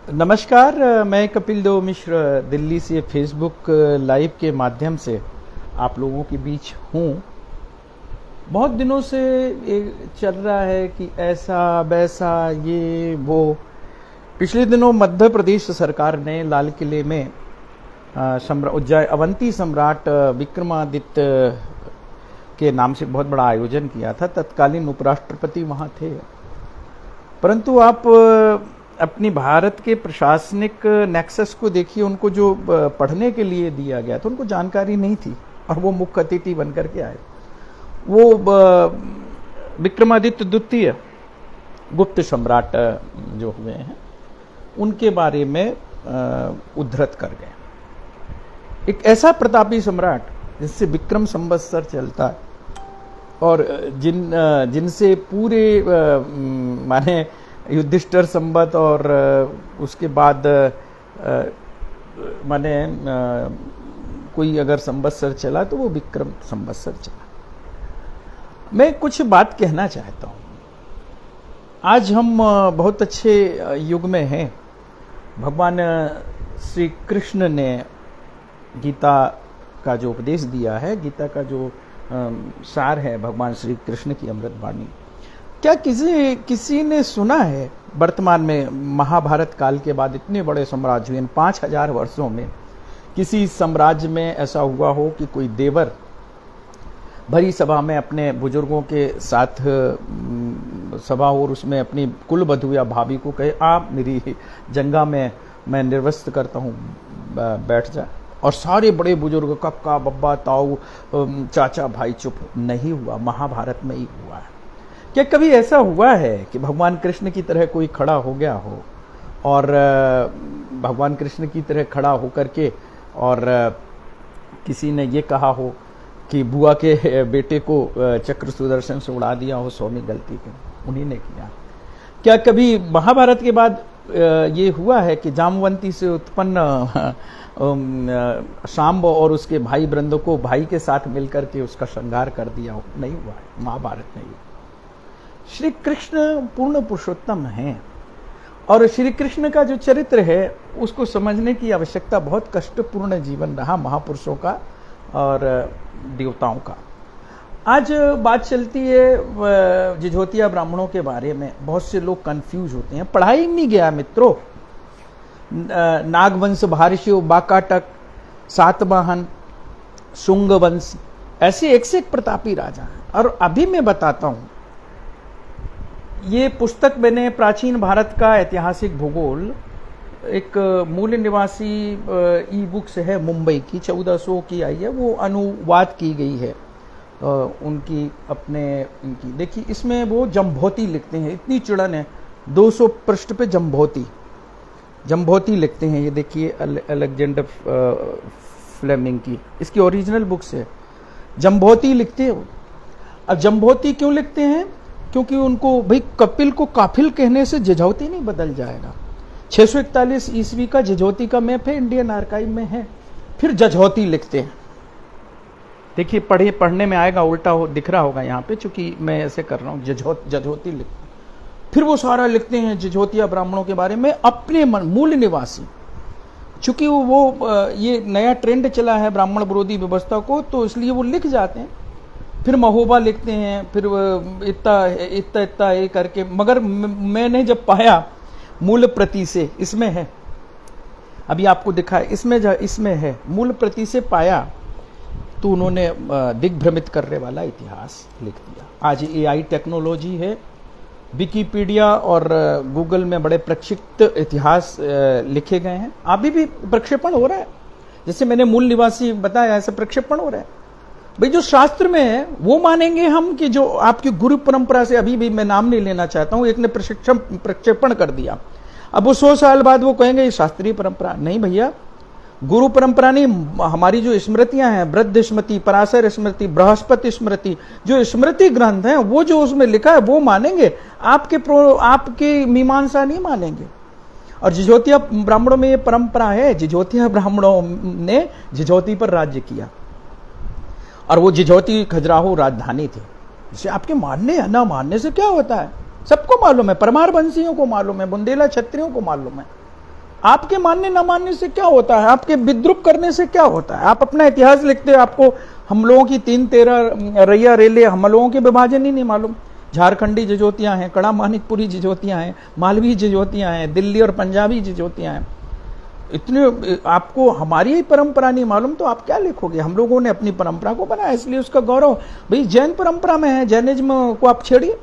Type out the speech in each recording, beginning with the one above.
नमस्कार। मैं कपिल देव मिश्र दिल्ली से फेसबुक लाइव के माध्यम से आप लोगों के बीच हूँ। बहुत दिनों से ये चल रहा है कि ऐसा वैसा ये वो। पिछले दिनों मध्य प्रदेश सरकार ने लाल किले में अवंती सम्राट विक्रमादित्य के नाम से बहुत बड़ा आयोजन किया था। तत्कालीन उपराष्ट्रपति वहाँ थे, परंतु आप अपनी भारत के प्रशासनिक नेक्सस को देखिए। उनको जो पढ़ने के लिए दिया गया था उनको जानकारी नहीं थी और वो मुख्य अतिथि बनकर के आए। वो विक्रमादित्य द्वितीय गुप्त सम्राट जो हुए हैं उनके बारे में उद्धृत कर गए। एक ऐसा प्रतापी सम्राट जिससे विक्रम संवत्सर चलता है और जिनसे पूरे माने युधिष्ठिर संवत और उसके बाद माने कोई अगर संवत्सर चला तो वो विक्रम संवत्सर चला। मैं कुछ बात कहना चाहता हूँ। आज हम बहुत अच्छे युग में हैं। भगवान श्री कृष्ण ने गीता का जो उपदेश दिया है, गीता का जो सार है भगवान श्री कृष्ण की अमृत वाणी, क्या किसी ने सुना है वर्तमान में महाभारत काल के बाद इतने बड़े साम्राज्य हुए 5000 वर्षों में किसी साम्राज्य में ऐसा हुआ हो कि कोई देवर भरी सभा में अपने बुजुर्गों के साथ सभा हो और उसमें अपनी कुल वधू या भाभी को कहे आप मेरी जंगा में मैं निर्वस्त्र करता हूँ, बैठ जा। और सारे बड़े बुजुर्ग कक्का बब्बा ताऊ चाचा भाई चुप। नहीं हुआ, महाभारत में ही हुआ है। क्या कभी ऐसा हुआ है कि भगवान कृष्ण की तरह कोई खड़ा हो गया हो और भगवान कृष्ण की तरह खड़ा होकर के और किसी ने ये कहा हो कि बुआ के बेटे को चक्र सुदर्शन से उड़ा दिया हो, स्वामी गलती की उन्हीं ने किया। क्या कभी महाभारत के बाद ये हुआ है कि जामवंती से उत्पन्न शाम्ब और उसके भाई वृंद को भाई के साथ मिलकर के उसका श्रृंगार कर दिया हो? नहीं हुआ है, महाभारत नहीं। श्री कृष्ण पूर्ण पुरुषोत्तम हैं और श्री कृष्ण का जो चरित्र है उसको समझने की आवश्यकता बहुत कष्टपूर्ण जीवन रहा महापुरुषों का और देवताओं का। आज बात चलती है जिझोतिया ब्राह्मणों के बारे में। बहुत से लोग कंफ्यूज होते हैं। पढ़ाई नहीं गया मित्रों। नागवंश, भारषियो, बाकाटक, सातवाहन, शुंग वंश, ऐसे एक से एक प्रतापी राजा हैं। और अभी मैं बताता हूं, ये पुस्तक मैंने प्राचीन भारत का ऐतिहासिक भूगोल, एक मूल निवासी ई बुक्स है मुंबई की, 1400 की आई है, वो अनुवाद की गई है उनकी अपने इनकी। देखिए इसमें वो जम्भोती लिखते हैं, इतनी चिड़न है, 200 पृष्ठ पे जम्भोती लिखते हैं। ये देखिए अलेक्जेंडर फ्लेमिंग की इसकी ओरिजिनल बुक्स है। जम्भोती लिखते हैं। अब जम्भोती क्यों लिखते हैं? क्योंकि उनको भाई कपिल को काफिल कहने से जझौती नहीं बदल जाएगा। 641 ईस्वी का जझौती का मैप है, इंडियन आर्काइव में है। फिर जझौती लिखते हैं। देखिए पढ़ने में आएगा, उल्टा दिख रहा होगा यहाँ पे, चूंकि मैं ऐसे कर रहा हूँ। जझौती लिखते हैं। फिर वो सारा लिखते हैं जिझोतिया ब्राह्मणों के बारे में, अपने मूल निवासी। चूंकि वो ये नया ट्रेंड चला है ब्राह्मण विरोधी व्यवस्था को, तो इसलिए वो लिख जाते हैं। फिर महोबा लिखते हैं, फिर इतना ये करके। मगर मैंने जब पाया मूल प्रति से, इसमें है, अभी आपको दिखा है, इसमें है, मूल प्रति से पाया, तो उन्होंने दिग्भ्रमित करने वाला इतिहास लिख दिया। आज AI टेक्नोलॉजी है, विकिपीडिया और गूगल में बड़े प्रक्षिप्त इतिहास लिखे गए हैं। अभी भी प्रक्षेपण हो रहा है, जैसे मैंने मूल निवासी बताया, ऐसा प्रक्षेपण हो रहा है। भाई जो शास्त्र में है वो मानेंगे हम कि जो आपकी गुरु परंपरा से, अभी भी मैं नाम नहीं लेना चाहता हूं, एक ने प्रक्षेपण कर दिया, अब वो 100 साल बाद वो कहेंगे ये शास्त्रीय परंपरा। नहीं भैया, गुरु परंपरा नहीं, हमारी जो स्मृतियां हैं, वृद्ध स्मृति, पराशर स्मृति, बृहस्पति स्मृति, जो स्मृति ग्रंथ हैं, वो जो उसमें लिखा है वो मानेंगे। आपकी मीमांसा नहीं मानेंगे। और जिझोतिया ब्राह्मणों में ये परंपरा है। जिझोतिया ब्राह्मणों ने जिझोती पर राज्य किया और वो जिझोती खजुराहो राजधानी थी। जिसे आपके मानने या ना मानने से क्या होता है, सबको मालूम है, परमार वंशियों को मालूम है, बुंदेला क्षत्रियों को मालूम है। आपके मानने ना मानने से क्या होता है, आपके विद्रूप करने से क्या होता है? आप अपना इतिहास लिखते हो, आपको हम लोगों की 3-13 रैया रेले, हम लोगों के विभाजन ही नहीं मालूम। झारखंडी जजोतियां हैं, कड़ा मानिकपुरी जजोतियां हैं, मालवी जजोतियां हैं, दिल्ली और पंजाबी जजोतियां हैं। इतने आपको हमारी ही परंपरा नहीं मालूम तो आप क्या लिखोगे? हम लोगों ने अपनी परंपरा को बनाया, इसलिए उसका गौरव। भाई जैन परंपरा में है, जैनिज्म को आप छेड़िए,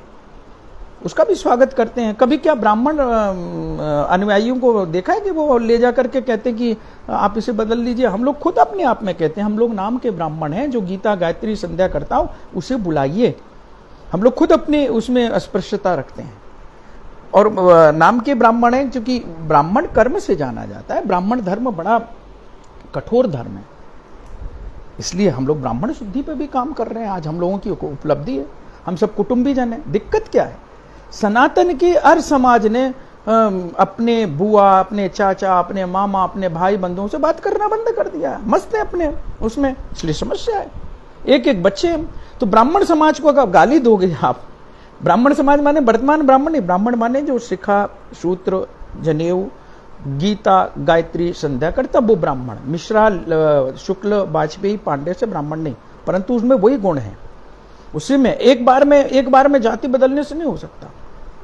उसका भी स्वागत करते हैं। कभी क्या ब्राह्मण अनुयायियों को देखा है कि वो ले जा करके कहते हैं कि आप इसे बदल लीजिए? हम लोग खुद अपने आप में कहते हैं, हम लोग नाम के ब्राह्मण हैं, जो गीता गायत्री संध्या करता हो उसे बुलाइए। हम लोग खुद अपने उसमें अस्पृश्यता रखते हैं और नाम के ब्राह्मण हैं, क्योंकि ब्राह्मण कर्म से जाना जाता है। ब्राह्मण धर्म बड़ा कठोर धर्म है, इसलिए हम लोग ब्राह्मण शुद्धि पे भी काम कर रहे हैं। आज हम लोगों की उपलब्धि है, हम सब कुटुंबी जन है। दिक्कत क्या है? सनातन के हर समाज ने अपने बुआ, अपने चाचा, अपने मामा, अपने भाई बंधुओं से बात करना बंद कर दिया। मस्त है अपने उसमें, इसलिए समस्या है। एक एक बच्चे। तो ब्राह्मण समाज को अगर गाली दोगे आप, ब्राह्मण समाज माने वर्तमान ब्राह्मण नहीं, ब्राह्मण माने जो शिखा, सूत्र, जनेऊ, गीता गायत्री संध्या करता वो ब्राह्मण। मिश्रा, शुक्ल, वाजपेयी, पांडे से ब्राह्मण नहीं, परंतु उसमें वही गुण है। उसी में एक बार में जाति बदलने से नहीं हो सकता।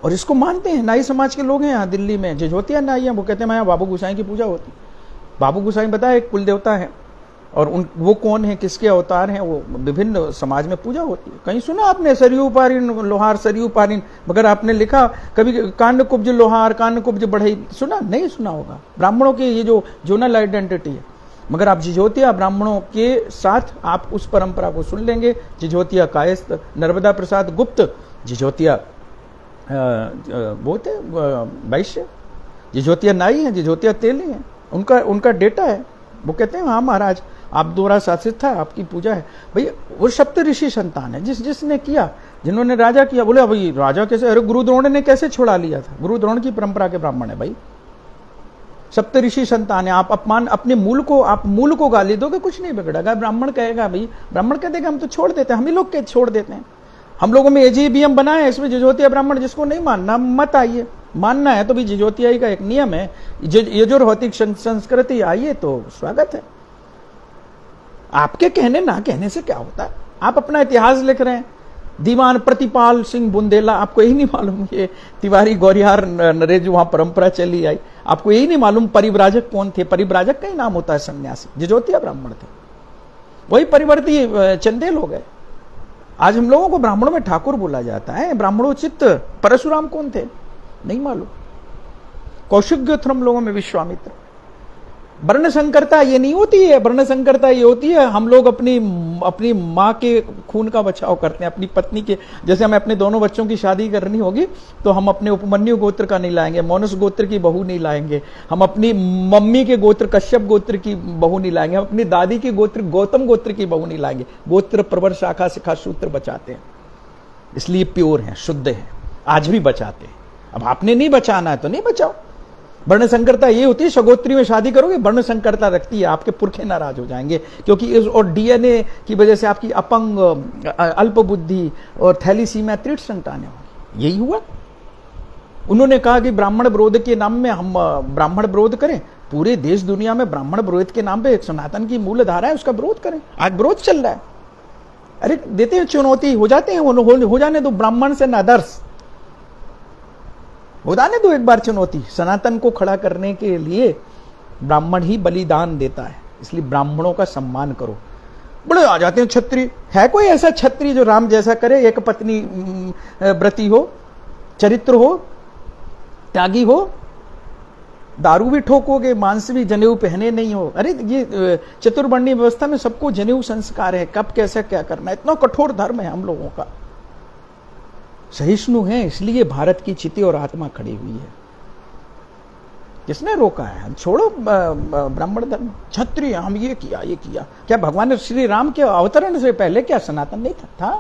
और इसको मानते हैं नाई समाज के लोग हैं यहाँ दिल्ली में, जजोतिया नाई हैं। वो कहते हैं यहाँ बाबू गोसाई की पूजा होती। बाबू गोसाई बताया एक कुल देवता है, और वो कौन है, किसके अवतार हैं, वो विभिन्न समाज में पूजा होती है। कहीं सुना आपने सरयू पारिन लोहार, सरयू पारिन? मगर आपने लिखा कभी कांड कुब्ज लोहार, कांड कुब्ज बढ़ई? सुना नहीं? सुना होगा। ब्राह्मणों की ये जो जोनल आइडेंटिटी है। मगर आप जिजोतिया ब्राह्मणों के साथ आप उस परंपरा को सुन लेंगे। जिजोतिया कायस्थ, नर्मदा प्रसाद गुप्त जिजोतिया वो थे वैश्य, जिजोतिया नाई हैं, जिजोतिया तेली हैं। उनका डेटा है। वो कहते हैं हाँ महाराज आप द्वारा शासित था, आपकी पूजा है। भाई वो सप्त ऋषि संतान है, जिसने किया, जिन्होंने राजा किया। बोले भाई राजा कैसे? अरे गुरु द्रोण ने कैसे छुड़ा लिया था? गुरु द्रोण की परंपरा के ब्राह्मण है भाई, सप्त ऋषि संतान है। आप अपमान अपने मूल को गाली दोगे, कुछ नहीं बिगड़ेगा। ब्राह्मण कहेगा, भाई ब्राह्मण कह देगा हम तो छोड़ देते हैं, हम ही लोग के छोड़ देते हैं। हम लोगों में एजीबीएम बना है, इसमें जिजोतिया ब्राह्मण, जिसको नहीं मानना मत आइए, मानना है तो भी जिजोतियाई का एक नियम है, यजुर्भौतिक संस्कृति, आइए तो स्वागत है। आपके कहने ना कहने से क्या होता है? आप अपना इतिहास लिख रहे हैं। दीवान प्रतिपाल सिंह बुंदेला, आपको यही नहीं मालूम ये तिवारी गौरियार नरेश वहां परंपरा चली आई? आपको यही नहीं मालूम परिव्राजक कौन थे? परिव्राजक का ही नाम होता है सन्यासी। जिजोतिया ब्राह्मण थे, वही परिवर्ती चंदेल हो गए। आज हम लोगों को ब्राह्मणों में ठाकुर बोला जाता है, ब्राह्मणोचित। परशुराम कौन थे? नहीं मालूम। कौशिक गोत्र हम लोगों में विश्वामित्र। वर्ण संकरता ये नहीं होती है, वर्ण संकरता ये होती है हम लोग अपनी माँ के खून का बचाव करते हैं, अपनी पत्नी के। जैसे हमें अपने दोनों बच्चों की शादी करनी होगी तो हम अपने उपमन्यु गोत्र का नहीं लाएंगे, मौनस गोत्र की बहू नहीं लाएंगे, हम अपनी मम्मी के गोत्र कश्यप गोत्र की बहू नहीं लाएंगे, हम अपनी दादी के गोत्र गौतम गोत्र की बहू नहीं लाएंगे। गोत्र प्रवर शाखा शिखा सूत्र बचाते हैं, इसलिए प्योर हैं, शुद्ध हैं, आज भी बचाते हैं। अब आपने नहीं बचाना है तो नहीं बचाओ। वर्ण संकरता ये होती है, सगोत्री में शादी करोगे वर्ण संकरता रखती है, आपके पुरखे नाराज हो जाएंगे, क्योंकि इस और डीएनए की वजह से आपकी अपंग, अल्प बुद्धि और थैलीसीमिया तृण संतानें होंगी। यही हुआ। उन्होंने कहा कि ब्राह्मण विरोध के नाम में हम ब्राह्मण विरोध करें। पूरे देश दुनिया में ब्राह्मण विरोध के नाम पे सनातन की मूल धारा है, उसका विरोध करें। आज विरोध चल रहा है। अरे देते हैं चुनौती, हो जाते हैं, हो जाने दो। ब्राह्मण से आदर्श हो जाने दो एक बार चुनौती। सनातन को खड़ा करने के लिए ब्राह्मण ही बलिदान देता है, इसलिए ब्राह्मणों का सम्मान करो। बड़े आ जाते हैं क्षत्रिय। है कोई ऐसा क्षत्रिय जो राम जैसा करे, एक पत्नी व्रती हो, चरित्र हो, त्यागी हो, दारू भी ठोकोगे, मांस भी, जनेऊ पहने नहीं हो? अरे ये चतुर्वर्णीय व्यवस्था में सबको जनेऊ संस्कार है, कब कैसा क्या करना है। इतना कठोर धर्म है हम लोगों का। सहिष्णु है, इसलिए भारत की चिति और आत्मा खड़ी हुई है। किसने रोका है? छोड़ो ब्राह्मण धर्म, क्षत्रिय हम ये किया। क्या भगवान श्री राम के अवतरण से पहले क्या सनातन नहीं था?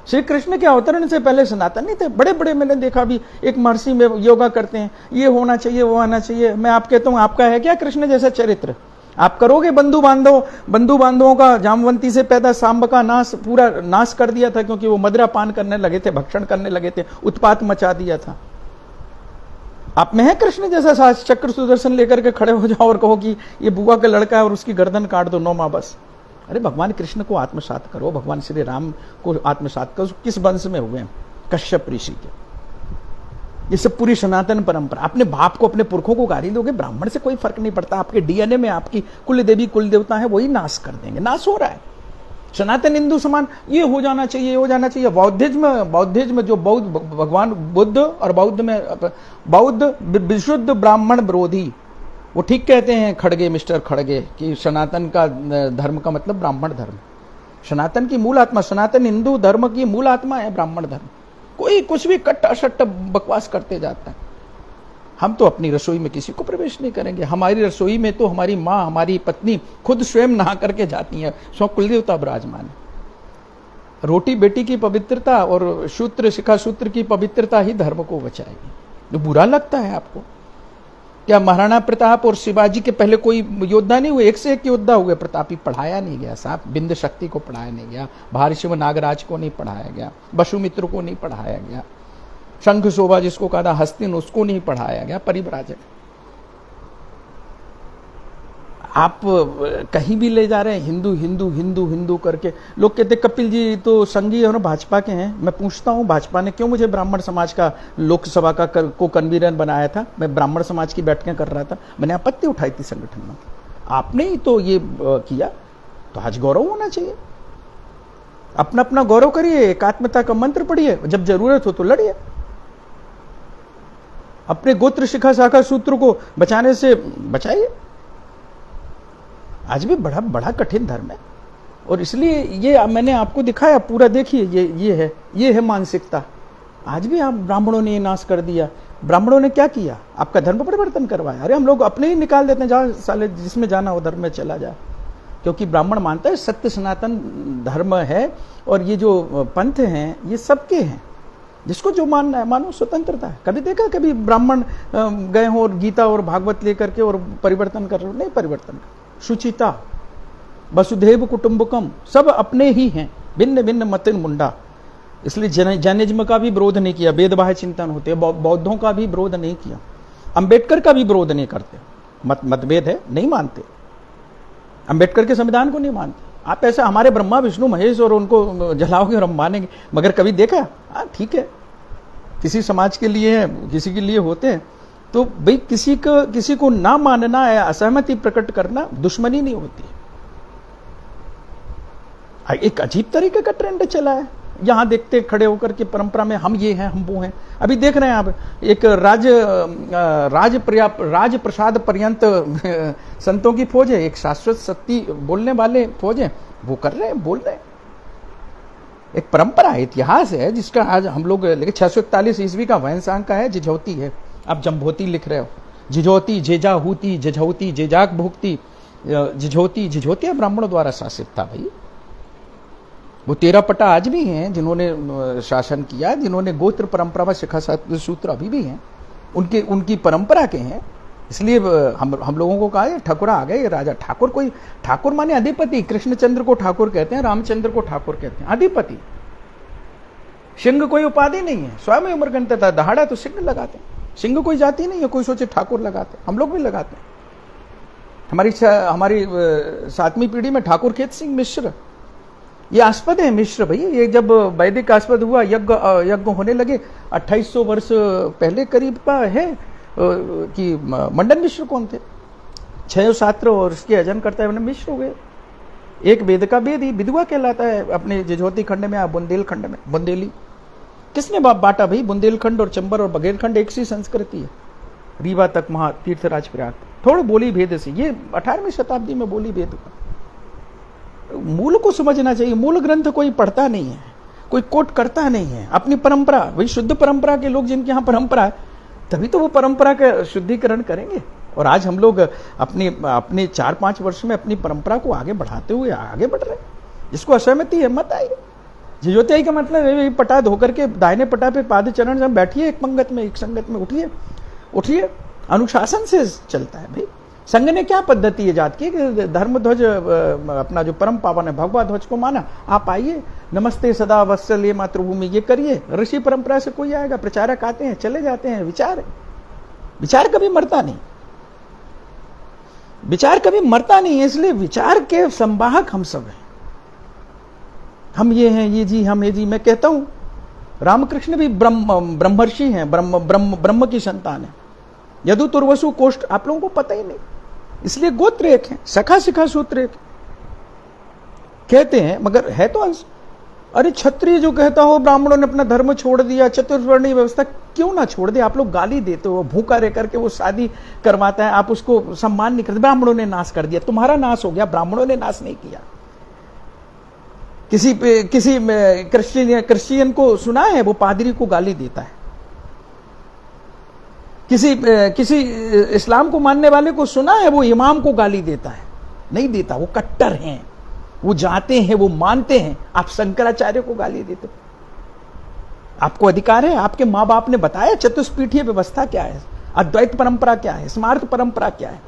श्री कृष्ण के अवतरण से पहले सनातन नहीं थे? बड़े बड़े मैंने देखा भी, एक महर्षि में योगा करते हैं, ये होना चाहिए, वो होना चाहिए। मैं आप कहता हूं, आपका है क्या कृष्ण जैसा चरित्र? आप करोगे? बंधु बांधवों का, जामवंती से पैदा सांब का पूरा नाश कर दिया था, क्योंकि वो मदिरा पान करने लगे थे, भक्षण करने लगे थे, उत्पात मचा दिया था। आप में है कृष्ण जैसा सास चक्र सुदर्शन लेकर के खड़े हो जाओ और कहो कि ये बुआ का लड़का है और उसकी गर्दन काट दो 9 माह बस। अरे भगवान कृष्ण को आत्मसात करो, भगवान श्री राम को आत्मसात करो। किस वंश में हुए? कश्यप ऋषि के। ये सब पूरी सनातन परंपरा। अपने बाप को, अपने पुरखों को गाली दोगे, ब्राह्मण से कोई फर्क नहीं पड़ता। आपके डीएनए में आपकी कुल देवी कुल देवता है, वही नाश कर देंगे। नाश हो रहा है। सनातन हिंदू समान ये हो जाना चाहिए, ये हो जाना चाहिए। बौद्धिज्म जो बौद्ध भगवान बुद्ध और बौद्ध में बौद्ध विशुद्ध ब्राह्मण विरोधी, वो ठीक कहते हैं खड़गे, मिस्टर खड़गे, कि सनातन का धर्म का मतलब ब्राह्मण धर्म। सनातन की मूल आत्मा, सनातन हिंदू धर्म की मूल आत्मा है ब्राह्मण धर्म। कोई कुछ भी कट्ट अशट्ट बकवास करते जाता है। हम तो अपनी रसोई में किसी को प्रवेश नहीं करेंगे। हमारी रसोई में तो हमारी माँ, हमारी पत्नी खुद स्वयं नहा करके जाती है। सौ कुलदेवता विराजमान है। रोटी बेटी की पवित्रता और सूत्र शिखा सूत्र की पवित्रता ही धर्म को बचाएगी। तो बुरा लगता है आपको? क्या महाराणा प्रताप और शिवाजी के पहले कोई योद्धा नहीं हुए? एक से एक योद्धा हुए। प्रतापी पढ़ाया नहीं गया साहब, बिंद शक्ति को पढ़ाया नहीं गया, महर्षि नागराज को नहीं पढ़ाया गया, वसुमित्र को नहीं पढ़ाया गया, शंख शोभा जिसको कहा था हस्तिन, उसको नहीं पढ़ाया गया, परिव्राजक। आप कहीं भी ले जा रहे हैं हिंदू हिंदू हिंदू हिंदू करके। लोग कहते कपिल जी तो संघी और भाजपा के हैं। मैं पूछता हूं भाजपा ने क्यों मुझे ब्राह्मण समाज का लोकसभा का को कन्वीनर बनाया था? मैं ब्राह्मण समाज की बैठकें कर रहा था, मैंने आपत्ति उठाई थी संगठन में। आपने ही तो ये किया, तो आज गौरव होना चाहिए। अपना अपना गौरव करिए, एकात्मता का मंत्र पढ़िए, जब जरूरत हो तो लड़िए। अपने गोत्र शिखा शाखा सूत्र को बचाने से बचाइए। आज भी बड़ा बड़ा कठिन धर्म है, और इसलिए ये मैंने आपको दिखाया पूरा। देखिए ये है मानसिकता। आज भी आप ब्राह्मणों ने नाश कर दिया। ब्राह्मणों ने क्या किया? आपका धर्म परिवर्तन करवाया। अरे हम लोग अपने ही निकाल देते हैं, जाओ साले जिसमें जाना हो धर्म में चला जाए। क्योंकि ब्राह्मण मानता है सत्य सनातन धर्म है, और ये जो पंथ हैं ये सबके हैं। जिसको जो मानना है मानो, स्वतंत्रता है। कभी देखा कभी ब्राह्मण गए हो और गीता और भागवत लेकर के और परिवर्तन कर रहे हो? नहीं परिवर्तन कर। शुचिता, वसुधैव कुटुंबकम, सब अपने ही हैं, भिन्न भिन्न मतिन मुंडा। इसलिए जैनिज्म का भी विरोध नहीं किया, वेदबाह्य चिंतन होते। बौद्धों का भी विरोध नहीं किया, अंबेडकर का भी विरोध नहीं करते। मतभेद है, नहीं मानते, अंबेडकर के संविधान को नहीं मानते। आप ऐसा हमारे ब्रह्मा विष्णु महेश और उनको जलाओगे और हम मानेंगे, मगर कभी देखा? ठीक है, किसी समाज के लिए है, किसी के लिए होते हैं, तो भाई किसी को ना मानना है, असहमति प्रकट करना दुश्मनी नहीं होती। एक अजीब तरीके का ट्रेंड चला है। यहां देखते खड़े होकर के परंपरा में हम ये हैं, हम वो हैं। अभी देख रहे हैं आप, एक राज प्रसाद पर्यंत संतों की फौज है, एक शाश्वत सत्य बोलने वाले फौज है, वो कर रहे हैं, बोल रहे हैं। एक परंपरा है, इतिहास है, जिसका आज हम लोग 641 ईस्वी का वैनसांग का है, जिझौती है। आप जम्भोती लिख रहे हो, जिझौती, जेजाहूती, जझौती, जेजाक भुक्ति, जिझौती ब्राह्मणों द्वारा शासित था भाई। वो 13 पटा आज भी हैं जिन्होंने शासन किया, जिन्होंने गोत्र परंपरा व शिखा सूत्र अभी भी हैं, उनकी परंपरा के हैं। इसलिए हम लोगों को कहा ठाकुरा आ गए, राजा। ठाकुर माने अधिपति। कृष्णचंद्र को ठाकुर कहते हैं, रामचंद्र को ठाकुर कहते हैं, अधिपति। सिंह कोई उपाधि नहीं है, स्वयं उमरगंत था, दहाड़ा तो सिंह लगाते हैं। सिंह कोई जाति नहीं है, कोई सोचे ठाकुर लगाते, हम लोग भी लगाते हैं। हमारी 7वीं पीढ़ी में ठाकुर खेत सिंह मिश्र, ये आस्पद है मिश्र भाई। ये जब वैदिक आस्पद हुआ, यज्ञ होने लगे 2800 वर्ष पहले करीब का है कि मंडन मिश्र कौन थे? 6 शास्त्र और उसके अध्ययन करता है मिश्र हो गए। एक वेद का वेद ही विधवा कहलाता है अपने जिझौती खंड में, बुंदेलखंड में। बुंदेली किसने बांटा भाई? बुंदेलखंड और चंबल और बघेलखंड एक सी संस्कृति है। रीवा तक महा तीर्थराज प्रयाग, थोड़ा बोली भेद से। ये 18वीं शताब्दी में बोली भेद हुआ। मूल को समझना चाहिए। मूल ग्रंथ कोई पढ़ता नहीं है, कोई कोट करता नहीं है। अपनी परंपरा, वही शुद्ध परंपरा के लोग जिनके यहाँ परंपरा है, तभी तो वो परंपरा का शुद्धिकरण करेंगे। और आज हम लोग अपने 4-5 वर्ष में अपनी परंपरा को आगे बढ़ाते हुए आगे बढ़ रहे हैं। जिसको असहमति है मत आइए। जिझौती का मतलब है पटा धोकर के दाहिने पटा पे पाद चरण से बैठिए, एक पंगत में, एक संगत में उठिए। अनुशासन से चलता है भाई। संघ ने क्या पद्धति ईजाद की? धर्म ध्वज अपना जो परम पावन है भगवा ध्वज को माना। आप आइए, नमस्ते सदा वत्सल ये मातृभूमि, ये करिए। ऋषि परंपरा से कोई आएगा, प्रचारक आते हैं चले जाते हैं, विचार है। विचार कभी मरता नहीं, विचार कभी मरता नहीं है, इसलिए विचार के संवाहक हम सब हैं। हम ये हैं, ये जी, हम ये जी। मैं कहता हूं रामकृष्ण भी ब्रह्मर्षि हैं, ब्रह्म की संतान है। यदु तुर्वसु कोष्ठ आप लोगों को पता ही नहीं, इसलिए गोत्र एक है, सखा शिखा सूत्र एक कहते हैं, मगर है तो अंश। अरे क्षत्रिय जो कहता हो ब्राह्मणों ने अपना धर्म छोड़ दिया, चतुर्वर्णीय व्यवस्था क्यों ना छोड़ दे? आप लोग गाली देते हो, भूखा रह करके वो शादी करवाता है, आप उसको सम्मान नहीं करते। ब्राह्मणों ने नाश कर दिया, तुम्हारा नाश हो गया, ब्राह्मणों ने नाश नहीं किया। किसी क्रिश्चियन को सुना है वो पादरी को गाली देता है, किसी इस्लाम को मानने वाले को सुना है वो इमाम को गाली देता है? नहीं देता, वो कट्टर हैं, वो जाते हैं, वो मानते हैं। आप शंकराचार्य को गाली देते हो, आपको अधिकार है? आपके मां बाप ने बताया चतुष्पीठीय व्यवस्था क्या है, अद्वैत परंपरा क्या है, स्मार्त परंपरा क्या है?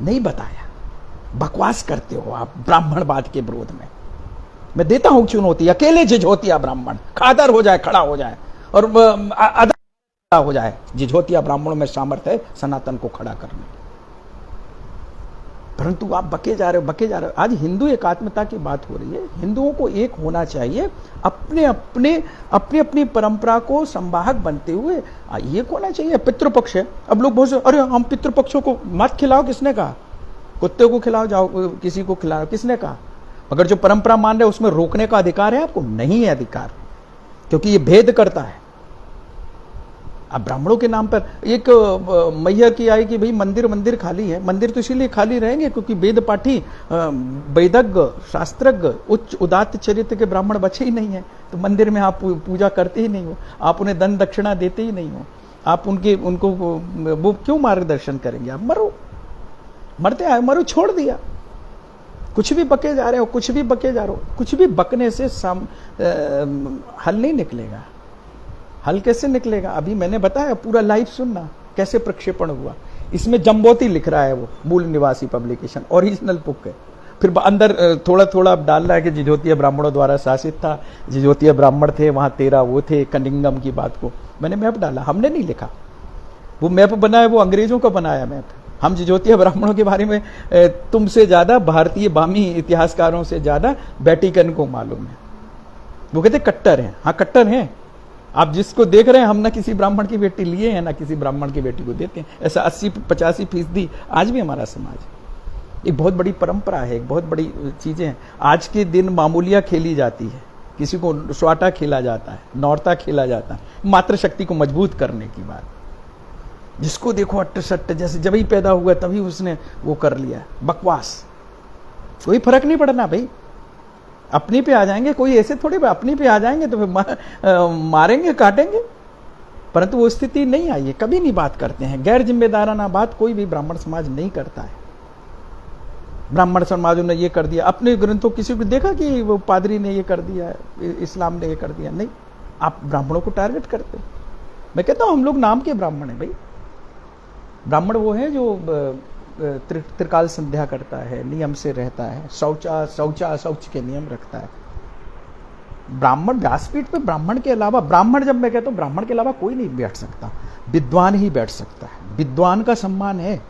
नहीं बताया, बकवास करते हो आप ब्राह्मणवाद के विरोध में। मैं देता हूं चुनौती, अकेले जिझोतिया ब्राह्मण खादर हो जाए, खड़ा हो जाए और अदा हो जाए। जिझोतिया ब्राह्मणों में सामर्थ्य है सनातन को खड़ा करने, परंतु आप बके जा रहे हो, बके जा रहे हो। आज हिंदू एकात्मता की बात हो रही है, हिंदुओं को एक होना चाहिए, अपने अपनी परंपरा को संवाहक बनते हुए एक होना चाहिए। पितृपक्ष है, अब लोग बहुत से, अरे हम पितृपक्षों को मत खिलाओ, किसने कहा? कुत्ते को खिलाओ, जाओ किसी को खिलाओ, किसने कहा? मगर जो परंपरा मान रहे उसमें रोकने का अधिकार है आपको? नहीं है अधिकार, क्योंकि ये भेद करता है। अब ब्राह्मणों के नाम पर एक मैया की आई कि भाई मंदिर खाली है। मंदिर तो इसीलिए खाली रहेंगे क्योंकि वेद पाठी, वेदज्ञ, शास्त्रज्ञ, उच्च उदात्त चरित्र के ब्राह्मण बचे ही नहीं है। तो मंदिर में आप पूजा करते ही नहीं हो, आप उन्हें धन दक्षिणा देते ही नहीं हो, आप उनको वो क्यों मार्गदर्शन करेंगे? आप मरो, मरते आए, मरो, छोड़ दिया। कुछ भी बके जा रहे हो, कुछ भी बके जा रहे हो, कुछ भी बकने से हल नहीं निकलेगा। हल कैसे निकलेगा? अभी मैंने बताया, पूरा लाइव सुनना कैसे प्रक्षेपण हुआ। इसमें जम्बोती लिख रहा है वो, मूल निवासी पब्लिकेशन, ओरिजिनल बुक है। फिर अंदर थोड़ा थोड़ा अब डाल रहा है कि जिझोतिया ब्राह्मणों द्वारा शासित था, जिझोतिया ब्राह्मण थे, वहां 13 वो थे, कनिंगम की बात को मैंने मैप डाला, हमने नहीं लिखा। वो मैप बनाया वो अंग्रेजों का बनाया मैप। हम जिझोतिया ब्राह्मणों के बारे में तुमसे ज्यादा, भारतीय बामी इतिहासकारों से ज्यादा वेटिकन को मालूम है। वो कहते कट्टर हैं। हाँ कट्टर हैं, आप जिसको देख रहे हैं, हम ना किसी ब्राह्मण की बेटी लिए हैं ना किसी ब्राह्मण की बेटी को देते हैं। ऐसा 80-85% आज भी हमारा समाज, एक बहुत बड़ी परंपरा है, एक बहुत बड़ी चीजें हैं। आज के दिन मामूलियां खेली जाती है, किसी को स्वाटा खेला जाता है, नौरता खेला जाता है, मातृशक्ति को मजबूत करने की बात। जिसको देखो अट्ट सट्ट, जैसे जब ही पैदा हुआ तभी उसने वो कर लिया। बकवास, कोई फर्क नहीं पड़ना भाई। अपनी पे आ जाएंगे, कोई ऐसे थोड़ी अपनी पे आ जाएंगे तो फिर मारेंगे काटेंगे, परंतु वो स्थिति नहीं आई है। कभी नहीं बात करते हैं, गैर जिम्मेदाराना बात कोई भी ब्राह्मण समाज नहीं करता है। ब्राह्मण समाजों ने ये कर दिया, अपने ग्रंथों किसी को देखा कि वो पादरी ने ये कर दिया, इस्लाम ने ये कर दिया? नहीं, आप ब्राह्मणों को टारगेट करते। मैं कहता हूं हम लोग नाम के ब्राह्मण है भाई। ब्राह्मण वो है जो त्रिकाल संध्या करता है, नियम से रहता है, शौच के नियम रखता है। ब्राह्मण व्यासपीठ पे ब्राह्मण के अलावा, ब्राह्मण जब मैं कहता हूं ब्राह्मण के अलावा कोई नहीं बैठ सकता, विद्वान ही बैठ सकता है। विद्वान का सम्मान है,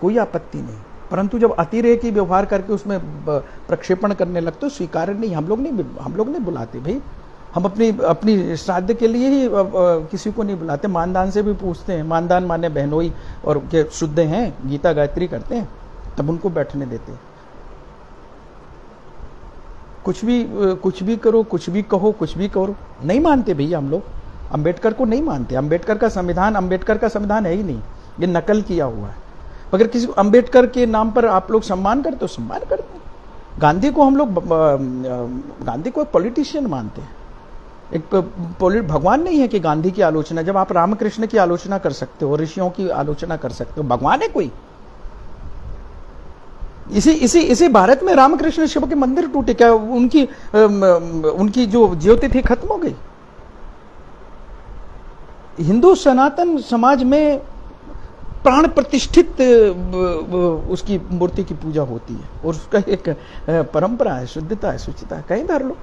कोई आपत्ति नहीं, परंतु जब अतिरेकी व्यवहार करके उसमें प्रक्षेपण करने लगते तो स्वीकार नहीं। हम लोग नहीं बुलाते भाई। हम अपनी श्राद्ध के लिए ही किसी को नहीं बुलाते, मानदान से भी पूछते हैं। मानदान माने बहनोई और के शुद्ध हैं, गीता गायत्री करते हैं, तब उनको बैठने देते हैं। कुछ भी करो, कुछ भी कहो, कुछ भी करो, नहीं मानते भैया हम लोग। अंबेडकर को नहीं मानते। अंबेडकर का संविधान है ही नहीं, ये नकल किया हुआ है। अगर किसी को अंबेडकर के नाम पर आप लोग सम्मान करते हो, सम्मान करते हैं। गांधी को हम लोग गांधी को एक पॉलिटिशियन मानते हैं, एक भगवान नहीं है कि गांधी की आलोचना। जब आप रामकृष्ण की आलोचना कर सकते हो, ऋषियों की आलोचना कर सकते हो, भगवान है कोई? इसी भारत में रामकृष्ण शिव के मंदिर टूटे, क्या उनकी जो ज्योति थी खत्म हो गई? हिंदू सनातन समाज में प्राण प्रतिष्ठित उसकी मूर्ति की पूजा होती है और उसका एक परंपरा है, शुद्धता है, शुचिता है, कहीं धर लो,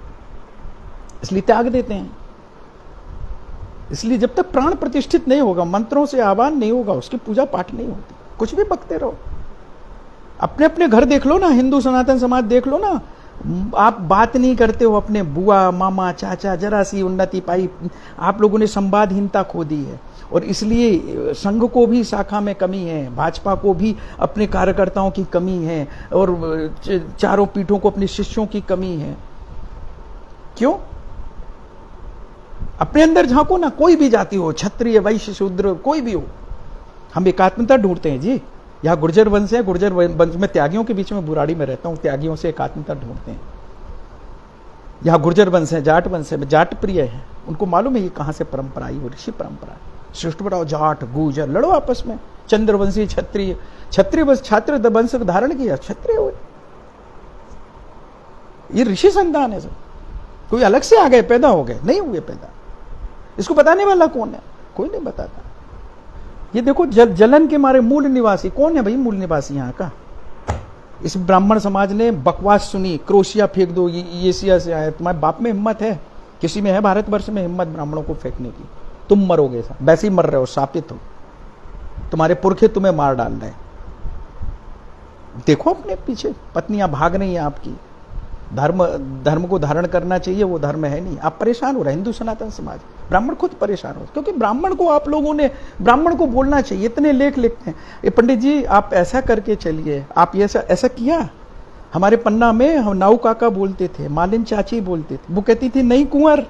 इसलिए त्याग देते हैं। इसलिए जब तक प्राण प्रतिष्ठित नहीं होगा, मंत्रों से आह्वान नहीं होगा, उसकी पूजा पाठ नहीं होती। कुछ भी बकते रहो। अपने अपने घर देख लो ना, हिंदू सनातन समाज देख लो ना, आप बात नहीं करते हो अपने बुआ मामा चाचा, जरा सी उन्नति पाई। आप लोगों ने संवादहीनता खो दी है, और इसलिए संघ को भी शाखा में कमी है, भाजपा को भी अपने कार्यकर्ताओं की कमी है, और चारों पीठों को अपने शिष्यों की कमी है। क्यों? अपने अंदर झांको ना, कोई भी जाति हो, क्षत्रिय वैश्य शूद्र कोई भी हो, हम एकात्मता ढूंढते हैं जी। यहाँ गुर्जर वंश है, गुर्जर वंश में त्यागियों के बीच में बुराड़ी में रहता हूं, त्यागियों से एकात्मता ढूंढते हैं। यहाँ गुर्जर वंश है, जाट वंश है, जाट प्रिय है, उनको मालूम है ये कहां से परंपरा आई, वो ऋषि परंपरा। सृष्ट बढ़ाओ, जाट गुर्जर लड़ो आपस में, चंद्रवंशी क्षत्रिय, क्षत्रिय वंश छात्र वंश धारण किया, क्षत्रिय हुए। ये ऋषि संतान है सब, कोई अलग से आ गए पैदा हो गए, नहीं हुए पैदा। इसको बताने वाला कौन है? कोई नहीं बताता। ये देखो जलन के मारे मूल निवासी कौन है भाई? मूल निवासी यहाँ का इस ब्राह्मण समाज ने बकवास सुनी, क्रोशिया फेंक दो, ये एशिया से आया। तुम्हारे बाप में हिम्मत है? किसी में है भारतवर्ष में हिम्मत ब्राह्मणों को फेंकने की? तुम मरोगे, वैसे ही मर रहे हो, शापित हो, तुम्हारे पुरखे तुम्हें मार डाल रहे हैं। देखो अपने पीछे, पत्नियां भाग रही हैं आपकी। धर्म को धारण करना चाहिए, वो धर्म है नहीं। आप परेशान हो रहे, हिंदू सनातन समाज, ब्राह्मण खुद परेशान हो, क्योंकि ब्राह्मण को आप लोगों ने, ब्राह्मण को बोलना चाहिए। इतने लेख लिखते हैं, ये पंडित जी आप ऐसा करके चलिए, आप ये ऐसा किया। हमारे पन्ना में हम नाऊ काका बोलते थे, मालिन चाची बोलते थे, वो कहती थी नहीं कुंवर,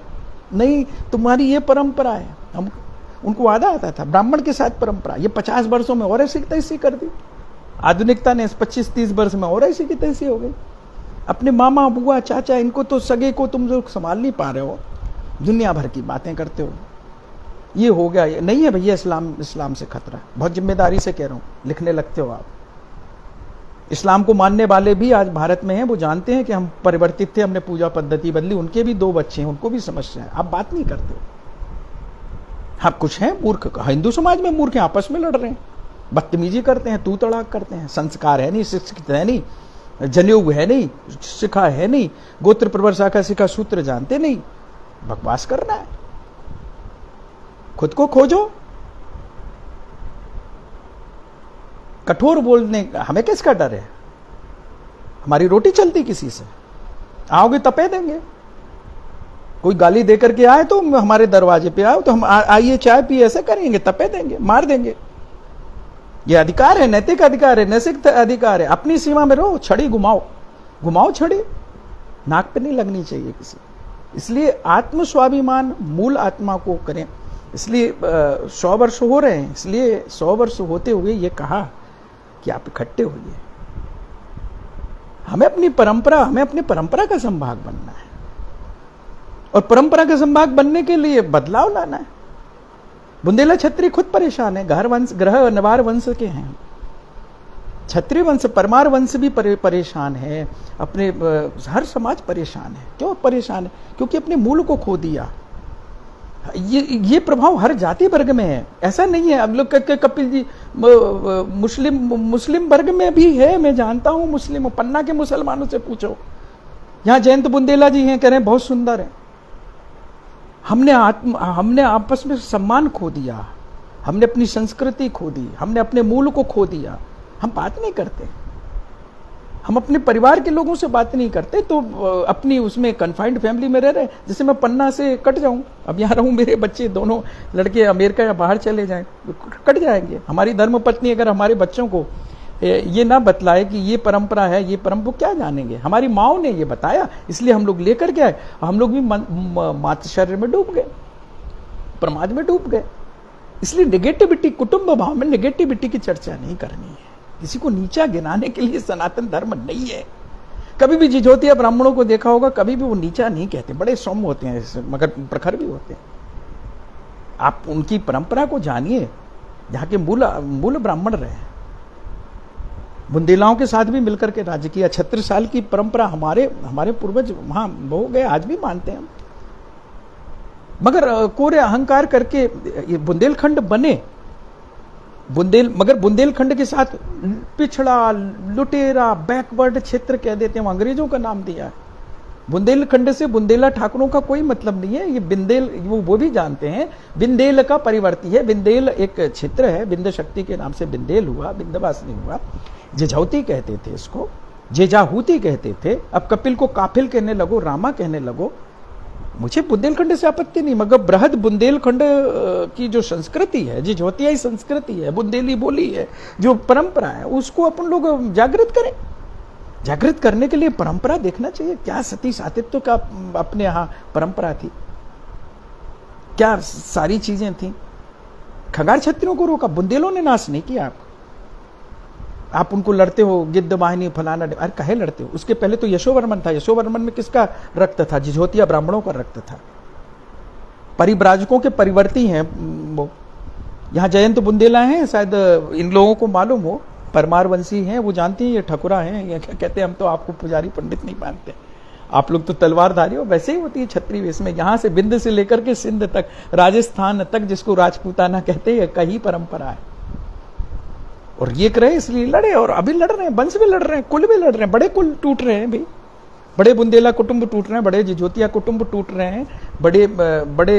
नहीं तुम्हारी ये परंपरा है। हम उनको वादा आता था ब्राह्मण के साथ परंपरा। ये 50 वर्षों में और ऐसी तैसी कर दी, आधुनिकता ने 25-30 वर्ष में और ऐसी की तैसी हो गई। अपने मामा बुआ चाचा, इनको तो सगे को तुम जो संभाल नहीं पा रहे हो, दुनिया भर की बातें करते हो। ये हो गया, ये नहीं है भैया, इस्लाम से खतरा। बहुत जिम्मेदारी से कह रहा हूं, लिखने लगते हो आप। इस्लाम को मानने वाले भी आज भारत में हैं, वो जानते हैं कि हम परिवर्तित थे, हमने पूजा पद्धति बदली। उनके भी 2 बच्चे हैं, उनको भी समस्या है, आप बात नहीं करते हो। हाँ कुछ हैं मूर्ख, हिंदू समाज में मूर्ख हैं, आपस में लड़ रहे हैं, बदतमीजी करते हैं, तू तड़ाक करते हैं, संस्कार है नहीं, शिक्षित है नहीं, जनेऊ है नहीं, शिखा है नहीं, गोत्र प्रवर शाखा शिखा सूत्र जानते नहीं, बकवास करना है। खुद को खोजो। कठोर बोलने का हमें किसका डर है? हमारी रोटी चलती किसी से? आओगे तपे देंगे। कोई गाली देकर के आए तो हमारे दरवाजे पे आओ तो हम आइए चाय पिए, ऐसे करेंगे, तपे देंगे, मार देंगे। ये अधिकार है, नैतिक अधिकार है, नैतिक अधिकार है। अपनी सीमा में रहो, छड़ी घुमाओ छड़ी, नाक पे नहीं लगनी चाहिए किसी। इसलिए आत्म स्वाभिमान मूल आत्मा को करें। इसलिए 100 वर्ष हो रहे हैं, इसलिए 100 वर्ष होते हुए ये कहा कि आप इकट्ठे होइए। हमें अपनी परंपरा का संभाग बनना है, और परंपरा का संभाग बनने के लिए बदलाव लाना है। बुंदेला क्षत्रिय खुद परेशान है, ग्रह नवार वंश के हैं। क्षत्रिय वंश, परमार वंश भी परेशान है, अपने हर समाज परेशान है। क्यों परेशान है? क्योंकि अपने मूल को खो दिया। ये प्रभाव हर जाति वर्ग में है, ऐसा नहीं है। अब लोग कपिल जी मुस्लिम वर्ग में भी है, मैं जानता हूं मुस्लिम, पन्ना के मुसलमानों से पूछो। यहां जयंत बुंदेला जी हैं, कह रहे हैं बहुत सुंदर है। हमने आपस में सम्मान खो दिया, हमने अपनी संस्कृति खो दी, हमने अपने मूल को खो दिया। हम बात नहीं करते, हम अपने परिवार के लोगों से बात नहीं करते, तो अपनी उसमें कन्फाइंड फैमिली में रह रहे। जैसे मैं पन्ना से कट जाऊं, अब यहाँ रहूं, मेरे बच्चे दोनों लड़के अमेरिका या बाहर चले जाएं, कट जाएंगे। हमारी धर्मपत्नी अगर हमारे बच्चों को ये ना बतलाए कि ये परंपरा है, ये परंपरा, क्या जानेंगे? हमारी माओ ने ये बताया, इसलिए हम लोग लेकर के आए। हम लोग भी मातशर्य में डूब गए, प्रमाद में डूब गए। इसलिए नेगेटिविटी, कुटुंब भाव में नेगेटिविटी की चर्चा नहीं करनी है। किसी को नीचा गिनाने के लिए सनातन धर्म नहीं है। कभी भी जिजोतिया ब्राह्मणों को देखा होगा, कभी भी वो नीचा नहीं कहते, बड़े सौम्य होते हैं, मगर प्रखर भी होते हैं। आप उनकी परंपरा को जानिए, जहाँ के मूल ब्राह्मण रहे। बुंदेलाओं के साथ भी मिलकर के राज्य किया। 36 साल की परंपरा हमारे पूर्वज वहां हो गए, आज भी मानते हैं हम। मगर कोरे अहंकार करके ये बुंदेलखंड बने, मगर बुंदेलखंड के साथ पिछड़ा, लुटेरा, बैकवर्ड क्षेत्र कह देते हैं, अंग्रेजों का नाम दिया। बुंदेलखंड से बुंदेला ठाकुरों का कोई मतलब नहीं है। ये बिंदेल वो भी जानते हैं, बिंदेल का परिवर्ती है। बिंदेल एक क्षेत्र है, बिंद शक्ति के नाम से बिंदेल हुआ, बिंदवास नहीं हुआ। जेझौती कहते थे इसको, जेजाहूती कहते थे। अब कपिल को काफिल कहने लगो, रामा कहने लगो। मुझे बुंदेलखंड से आपत्ति नहीं, मगर बृहद बुंदेलखंड की जो संस्कृति है, जेझौतियाई संस्कृति है, बुंदेली बोली है, जो परंपरा है, उसको अपन लोग जागृत करें। जागृत करने के लिए परंपरा देखना चाहिए। क्या सती सातित्व का अपने यहां परंपरा थी, क्या सारी चीजें थी। खगार क्षत्रियों को रोका, बुंदेलों ने नाश नहीं किया। आप उनको लड़ते हो, गिद्ध वाहिनी फलाना, अरे कहे लड़ते हो। उसके पहले तो यशोवर्मन था। यशोवर्मन में किसका रक्त था? जिझोतिया ब्राह्मणों का रक्त था। परिव्राजकों के परिवर्ती हैं वो। यहां जयंत बुंदेला हैं, शायद इन लोगों को मालूम हो, परमार वंशी हैं, वो जानती हैं ये ठकुरा हैं। ये क्या कहते हैं, हम तो आपको पुजारी पंडित नहीं मानते, आप लोग तो तलवारधारी हो। वैसे ही होती है छत्री वेश में। यहां से बिंद से लेकर के सिंध तक, राजस्थान तक, जिसको राजपूताना कहते हैं, कहीं परंपरा है। और ये करे इसलिए लड़े, और अभी लड़ रहे हैं, वंश भी लड़ रहे हैं, कुल भी लड़ रहे हैं। बड़े कुल टूट रहे हैं भाई, बड़े बुंदेला कुटुंब टूट रहे हैं, बड़े जिझोतिया कुटुंब टूट रहे हैं, बड़े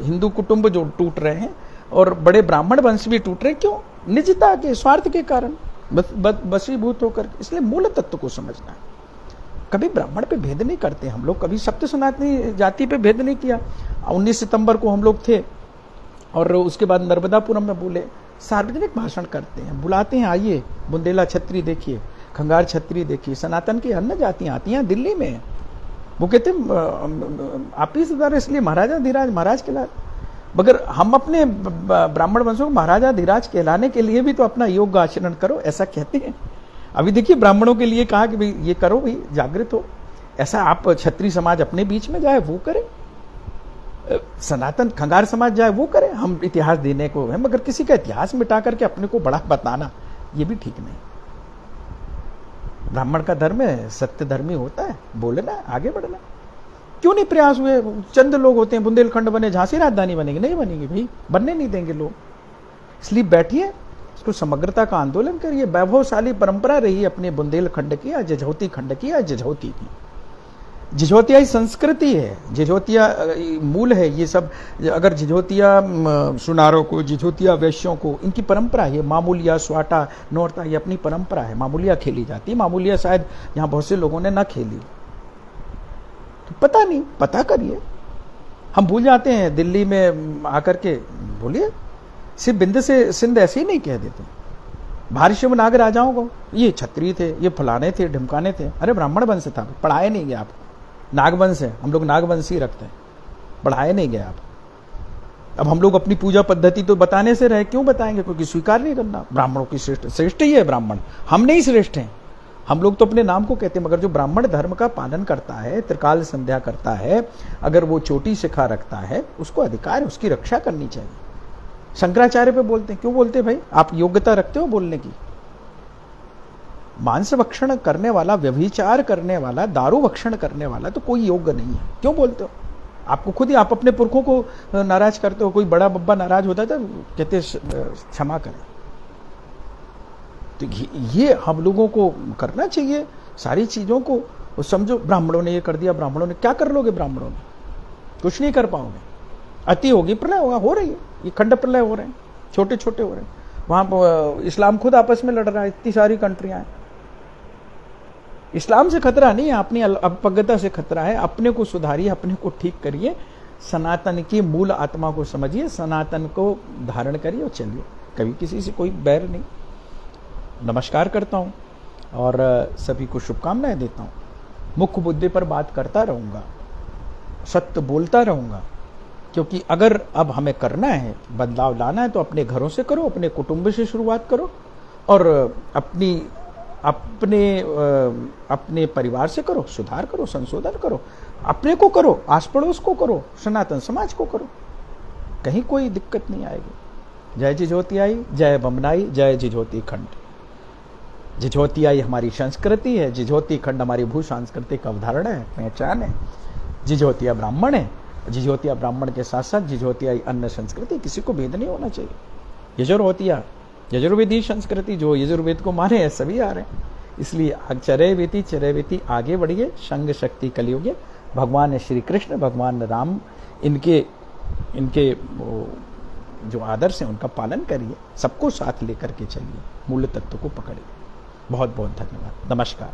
हिंदू कुटुंब जो टूट रहे हैं, और बड़े ब्राह्मण वंश भी टूट रहे हैं। क्यों? निजता के, स्वार्थ के कारण बसीभूत होकर। इसलिए मूल तत्व को समझना है। कभी ब्राह्मण पे भेद नहीं करते हम लोग, कभी सप्त सनातनी जाति पे भेद नहीं किया। 19 सितंबर को हम लोग थे, और उसके बाद नर्मदापुरम में बोले, सार्वजनिक भाषण करते हैं, बुलाते हैं, आइए बुंदेला छत्री देखिए, खंगार छत्री देखिए। सनातन की अन्य जातियां आती हैं दिल्ली में, वो कहते आप ही सुधार, इसलिए महाराजा धीराज महाराज कहला। मगर हम अपने ब्राह्मण वंशों को महाराजा धीराज कहलाने के लिए भी तो अपना योग्य आचरण करो, ऐसा कहते हैं। अभी देखिए ब्राह्मणों के लिए कहा कि भाई ये करो, भाई जागृत हो। ऐसा आप क्षत्रिय समाज अपने बीच में जाए वो करे, सनातन खंगार समाज जाए वो करे। हम इतिहास देने को है, मगर किसी का इतिहास मिटा करके अपने को बड़ा बताना, ये भी ठीक नहीं। ब्राह्मण का धर्म है, सत्य धर्मी होता है, बोलना, आगे बढ़ना। क्यों नहीं प्रयास हुए? चंद लोग होते हैं, बुंदेलखंड बने, झांसी राजधानी बनेगी, नहीं बनेगी भाई, बनने नहीं देंगे लोग। इसलिए बैठिए, इसको समग्रता का आंदोलन करिए। वैभवशाली परंपरा रही अपने बुंदेलखंड की, या जेझौती खंड की, या जेझौती की। जिझोतियाई संस्कृति है, जिझोतिया मूल है ये सब। अगर जिझोतिया सुनारों को, जिझोतिया वैश्यों को, इनकी परंपरा है। मामूलिया, स्वाटा, नौरता, ये अपनी परंपरा है। मामूलिया खेली जाती है। मामूलिया शायद यहाँ बहुत से लोगों ने ना खेली, तो पता नहीं, पता करिए। हम भूल जाते हैं दिल्ली में आकर के। बोलिए, सिर्फ बिंद से सिंध ऐसे ही नहीं कह देते। भारशिव नाग राजाओं को ये क्षत्रिय थे, ये फलाने थे, ढिमकाने थे। अरे ब्राह्मण वंश था, पढ़ाए नहीं गया आपको। नागवंश है, हम लोग नागवंश ही रखते हैं, पढ़ाए नहीं गया आप। अब हम लोग अपनी पूजा पद्धति तो बताने से रहे, क्यों बताएंगे? क्योंकि स्वीकार नहीं करना। ब्राह्मणों की श्रेष्ठ ही है ब्राह्मण, हम नहीं श्रेष्ठ हैं। हम लोग तो अपने नाम को कहते हैं, मगर जो ब्राह्मण धर्म का पालन करता है, त्रिकाल संध्या करता है, अगर वो चोटी शिखा रखता है, उसको अधिकार है, उसकी रक्षा करनी चाहिए। शंकराचार्य पे बोलते हैं, क्यों बोलते हैं भाई? आप योग्यता रखते हो बोलने की? मांस भक्षण करने वाला, व्यभिचार करने वाला, दारू भक्षण करने वाला तो कोई योग्य नहीं है, क्यों बोलते हो? आपको खुद ही, आप अपने पुरखों को नाराज करते हो। कोई बड़ा बब्बा नाराज होता था, कहते क्षमा करें। तो ये हम लोगों को करना चाहिए सारी चीजों को। समझो, ब्राह्मणों ने ये कर दिया, ब्राह्मणों ने क्या कर लोगे? ब्राह्मणों ने कुछ नहीं कर पाओगे। अति होगी, प्रलय होगा, हो रही है, ये खंड प्रलय हो रहे हैं, छोटे छोटे हो रहे हैं। वहां इस्लाम खुद आपस में लड़ रहा है, इतनी सारी कंट्रियां हैं। इस्लाम से खतरा नहीं है, अपनी अपज्ञता से खतरा है। अपने को सुधारिए, अपने को ठीक करिए, सनातन की मूल आत्मा को समझिए, सनातन को धारण करिए और चलिए। कभी किसी से कोई बैर नहीं। नमस्कार करता हूँ और सभी को शुभकामनाएं देता हूँ। मुख्य मुद्दे पर बात करता रहूँगा, सत्य बोलता रहूँगा, क्योंकि अगर अब हमें करना है, बदलाव लाना है, तो अपने घरों से करो, अपने कुटुंब से शुरुआत करो, और अपने परिवार से करो, सुधार करो, संशोधन करो, अपने को करो, आस पड़ोस को करो, सनातन समाज को करो, कहीं कोई दिक्कत नहीं आएगी। जय जिझोतियाई, जय बमनाई, जय जिझोती खंड। जिझोतियाई हमारी संस्कृति है, जिझोती खंड हमारी भू सांस्कृतिक अवधारणा है, पहचान है। जिझोतिया ब्राह्मण है, जिझोतिया ब्राह्मण के साथ साथ जिझोतियाई अन्य संस्कृति, किसी को भेद नहीं होना चाहिए। यजुर्वेदिया, यजुर्वेदी संस्कृति, जो यजुर्वेद को माने हैं, सभी आ रहे हैं। इसलिए चरैवेति आगे बढ़िए, संग शक्ति कलयुगे। भगवान श्री कृष्ण, भगवान राम, इनके वो जो आदर्श हैं उनका पालन करिए, सबको साथ लेकर के चलिए, मूल तत्व को पकड़िए। बहुत बहुत धन्यवाद, नमस्कार।